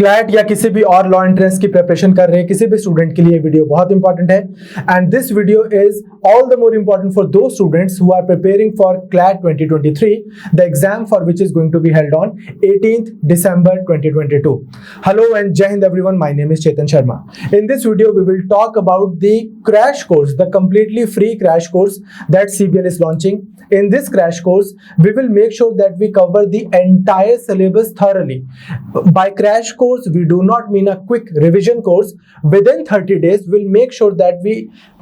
CLAT या किसी भी और लॉ एंट्रेंस की प्रिपरेशन कर रहे हैं किसी भी स्टूडेंट के लिए वीडियो बहुत इंपॉर्टेंट है and this video is all the more important for those students who are preparing for CLAT 2023 the exam for which is going to be held on 18th December 2022. Hello and Jai Hind everyone, my name is Chetan Sharma. In this video we will talk about the crash course, the completely free crash course that CBL is launching. In this crash course we will make sure that we cover the entire syllabus thoroughly. By crash course we do not mean a quick revision course. Within 30 days we'll make sure that we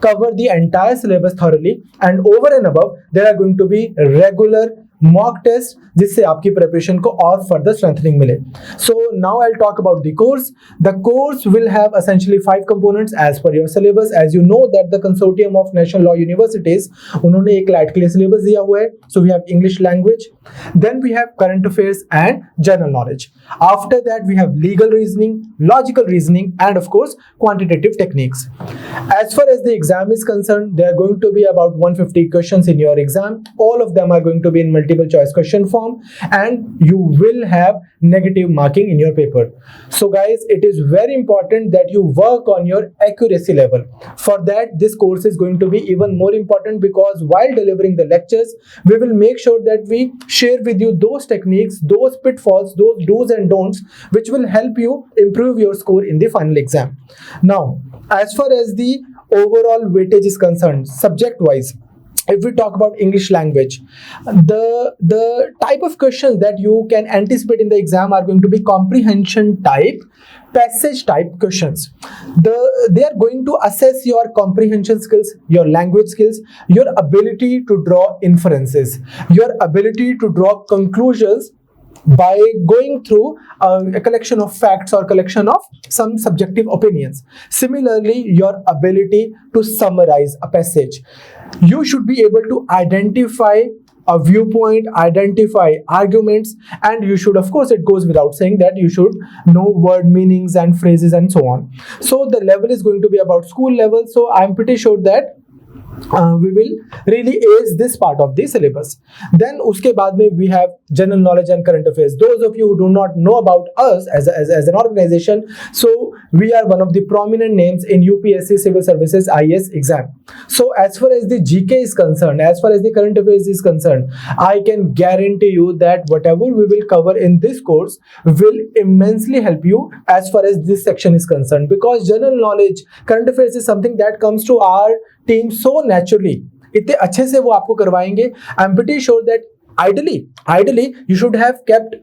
cover the entire syllabus thoroughly, and over and above there are going to be regular mock test जिससे आपकी preparation को और further strengthening मिले. So now I'll talk about the course. The course will have essentially 5 components as per your syllabus. As you know that the consortium of national law universities उन्होंने एक CLAT के लिए syllabus दिया हुआ है. So we have English language, then we have current affairs and general knowledge. After that we have legal reasoning, logical reasoning, and of course quantitative techniques. As far as the exam is concerned, there are going to be about 150 questions in your exam. All of them are going to be in multiple choice question form, and you will have negative marking in your paper. So guys, it is very important that you work on your accuracy level. For that this course is going to be even more important, because while delivering the lectures we will make sure that we share with you those techniques, those pitfalls, those do's and don'ts which will help you improve your score in the final exam. Now as far as the overall weightage is concerned, subject wise, if we talk about English language, the type of questions that you can anticipate in the exam are going to be comprehension type, passage type questions. They are going to assess your comprehension skills, your language skills, your ability to draw inferences, your ability to draw conclusions by going through a collection of facts or collection of some subjective opinions. Similarly, your ability to summarize a passage. You should be able to identify a viewpoint, identify arguments, and you should, of course, it goes without saying that you should know word meanings and phrases and so on. So the level is going to be about school level. So I'm pretty sure that we will really ace this part of the syllabus. Then uske baad mein we have general knowledge and current affairs. Those of you who do not know about us as an organization, so we are one of the prominent names in UPSC Civil Services IAS exam. So as far as the GK is concerned, as far as the current affairs is concerned, I can guarantee you that whatever we will cover in this course will immensely help you as far as this section is concerned, because general knowledge, current affairs is something that comes to our team so naturally. इतने अच्छे से वो आपको करवाएंगे. I'm pretty sure that ideally you should have kept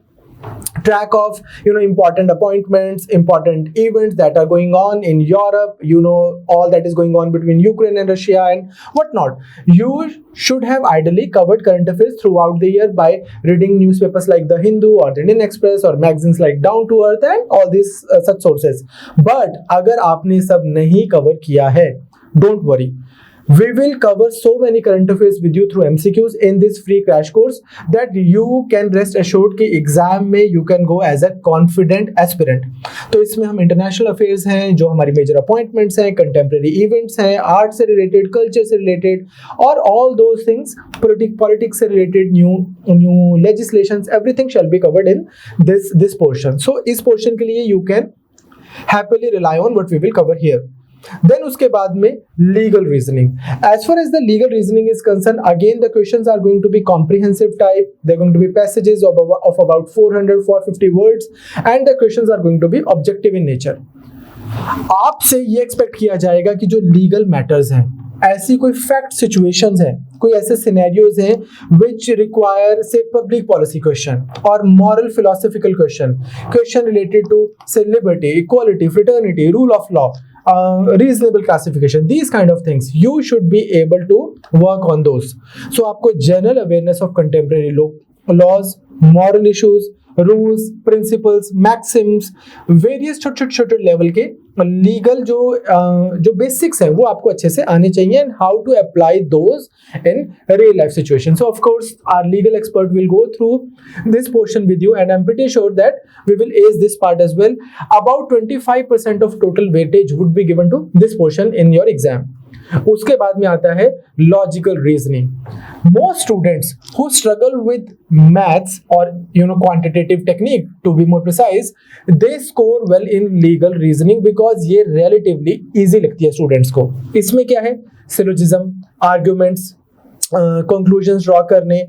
track of important appointments, important events that are going on in Europe, all that is going on between Ukraine and Russia and whatnot. You should have ideally covered current affairs throughout the year by reading newspapers like The Hindu or The Indian Express or magazines like Down to Earth and all these such sources. But अगर आपने सब नहीं cover किया है, don't worry. We will cover so many current affairs with you through MCQs in this free crash course that you can rest assured कि exam में you can go as a confident aspirant. तो इसमें हम international affairs हैं, जो हमारी major appointments हैं, contemporary events हैं, आर्ट से रिलेटेड, कल्चर से रिलेटेड, और ऑल दोज थिंग्स, पॉलिटिक्स से related, new legislations, everything shall be covered in this portion. So इस पोर्शन के लिए you can happily rely on what we will cover here. Then uske baad mein legal reasoning. As far as the legal reasoning is concerned, again the questions are going to be comprehensive type. They're going to be passages of about 450 words, and the questions are going to be objective in nature. आपसे ये expect किया जाएगा कि जो legal matters हैं, ऐसी कोई fact situations हैं, कोई ऐसे सिनेरियोज हैं which require say public policy question or moral philosophical question related to say liberty, equality, fraternity, rule of law, reasonable classification, these kind of things, you should be able to work on those. So आपको general awareness of contemporary laws, moral issues, rules, principles, maxims, various छोटे level के legal जो basics हैं वो आपको अच्छे से आने चाहिए, and how to apply those in real life situation. So of course our legal expert will go through this portion with you, and I am pretty sure that we will edge this part as well. About 25% of total weightage would be given to this portion in your exam. उसके बाद में आता है logical reasoning. Most students who struggle with maths और quantitative technique to be more precise, they score well in legal reasoning because ये relatively easy लगती है students को. इसमें क्या है, सिलोजिज्म, आर्ग्यूमेंट्स, कंक्लूजन्स ड्रॉ करने,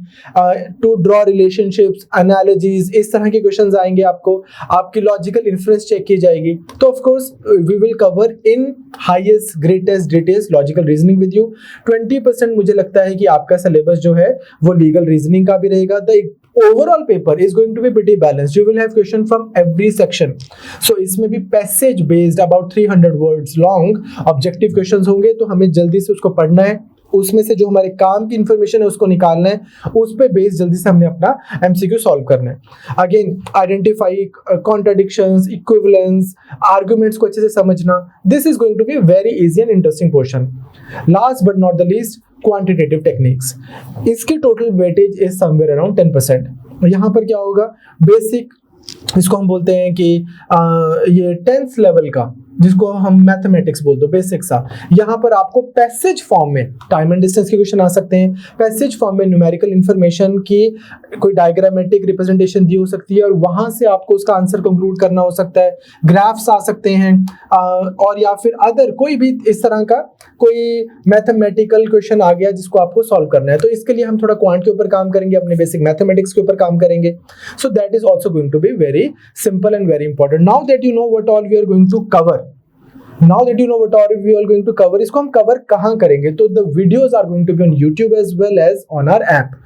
टू ड्रॉ रिलेशनशिप्स, एनालॉजीज, इस तरह के क्वेश्चंस आएंगे आपको. आपकी लॉजिकल इन्फ्लुएंस चेक की जाएगी. तो of course we will cover in highest greatest details logical reasoning with you. 20% मुझे लगता है कि आपका सिलेबस जो है वो लीगल रीजनिंग का भी रहेगा. The overall paper is going to be pretty balanced. You will have question from every section. So इसमें भी passage based about 300 words long objective questions होंगे. तो हमें जल्दी से उसको पढ़ना है, उसमें से जो हमारे काम की इंफॉर्मेशन है उसको निकालना है, उस पे बेस जल्दी से हमने अपना एमसीक्यू सॉल्व करना है. Again identify contradictions, equivalence, arguments को अच्छे से समझना. This is going to be very easy and interesting portion. Last but not the least, quantitative techniques. इसकी total weightage is somewhere around 10%. यहाँ पर क्या होगा, बेसिक, इसको हम बोलते हैं कि ये 10th लेवल का, जिसको हम मैथमेटिक्स बोलते हैं, बेसिक सा. यहाँ पर आपको पैसेज फॉर्म में टाइम एंड डिस्टेंस के क्वेश्चन आ सकते हैं. पैसेज फॉर्म में न्यूमेरिकल इंफॉर्मेशन की कोई डायग्रामेटिक रिप्रेजेंटेशन दी हो सकती है और वहां से आपको उसका आंसर कंक्लूड करना हो सकता है. ग्राफ्स आ सकते हैं और या फिर अदर कोई भी इस तरह का कोई मैथमेटिकल क्वेश्चन आ गया जिसको आपको सॉल्व करना है. तो इसके लिए हम थोड़ा क्वांट के ऊपर काम करेंगे, अपने बेसिक मैथमेटिक्स के ऊपर काम करेंगे. So that is also going to be very simple and very important. Now that you know what all we are going to cover, Now that you know what all we are going to cover, इसको हम cover कहाँ करेंगे? तो the videos are going to be on YouTube as well as on our app.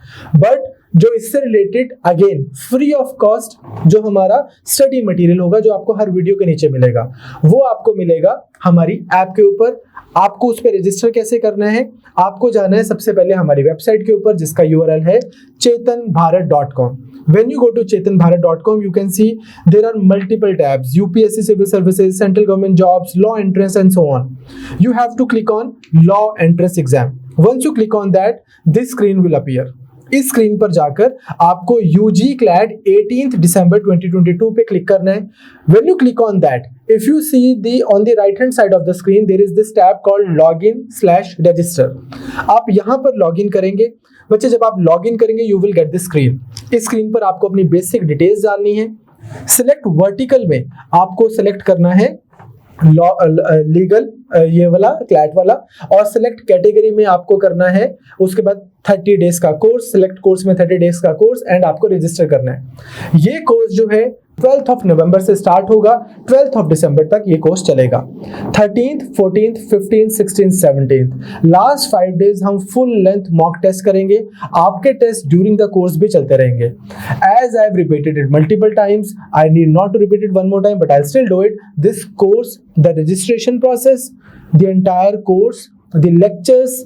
But जो इससे related again free of cost जो हमारा study material होगा, जो आपको हर वीडियो के नीचे मिलेगा, वो आपको मिलेगा हमारी ऐप के ऊपर. आपको उस पर रजिस्टर कैसे करना है? आपको जाना है सबसे पहले हमारी वेबसाइट के ऊपर, जिसका URL है chetanbharat.com. When you go to chetanbharat.com, you can see there are multiple tabs: UPSC Civil Services, Central Government Jobs, Law Entrance, and so on. You have to click on Law Entrance Exam. Once you click on that, this screen will appear. इस screen पर जाकर आपको UG CLAT 18th December 2022 पे click करना है. When you click on that, if you see on the right hand side of the screen, there is this tab called login/register. आप यहाँ पर लॉगिन करेंगे. बच्चे, जब आप लॉगिन करेंगे you will get this screen. इस स्क्रीन पर आपको अपनी बेसिक डिटेल्स डालनी है. सिलेक्ट वर्टिकल में आपको सिलेक्ट करना है लीगल, ये वाला क्लैट वाला, और सिलेक्ट कैटेगरी में आपको करना है उसके बाद 30 डेज का कोर्स. सिलेक्ट कोर्स में 30 डेज का कोर्स एंड आपको रजिस्टर करना है. ये कोर्स जो है 12th of November से स्टार्ट होगा, 12th of December तक ये कोर्स चलेगा. 13th, 14th, 15th, 16th, 17th last 5 days हम फुल लेंथ मॉक टेस्ट करेंगे. आपके टेस्ट ड्यूरिंग द कोर्स भी चलते रहेंगे. As I have repeated it multiple times, I need not to repeat it one more time, but I still do it. This course, the registration process, the entire course, the lectures,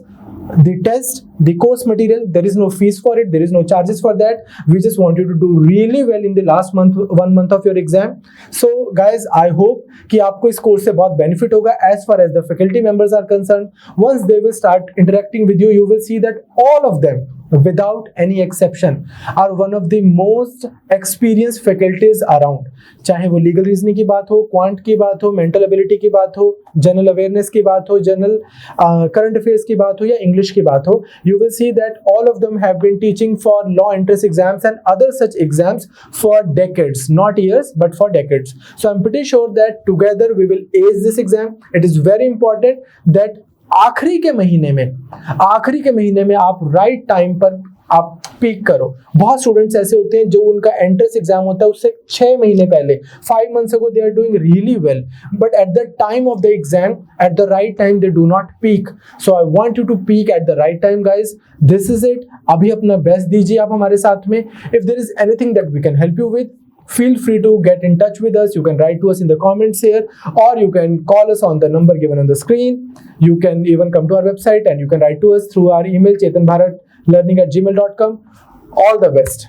the test, the course material, there is no fees for it, there is no charges for that. We just want you to do really well in the last month, 1 month of your exam. So guys, I hope कि आपको इस course से बहुत benefit होगा. As far as the faculty members are concerned, once they will start interacting with you, you will see that all of them, without any exception, are one of the most experienced faculties around. चाहे वो legal reasoning की बात हो, quant की बात हो, mental ability की बात हो, जनरल अवेयरनेस की बात हो, जनरल करंट अफेयर्स की बात हो या इंग्लिश की बात हो, you will see that all of them have been teaching for law entrance exams and other such exams for decades, not years but for decades. So I'm pretty sure that together we will ace this exam. It is very important that आखिरी के महीने में आप right time पर आप peak करो. बहुत students ऐसे होते हैं जो उनका एंट्रेंस एग्जाम होता है उससे 6 महीने पहले, 5 months ago they are doing really well, but at the time of the exam, at the right time they do not peak. So I want you to peak at the right time, guys. This is it. अभी अपना best दीजिए आप हमारे साथ में. If there is anything that we can help you with, feel free to get in touch with us. You can write to us in the comments here, or you can call us on the number given on the screen. You can even come to our website and you can write to us through our email chetanbharatlearning@gmail.com. All the best.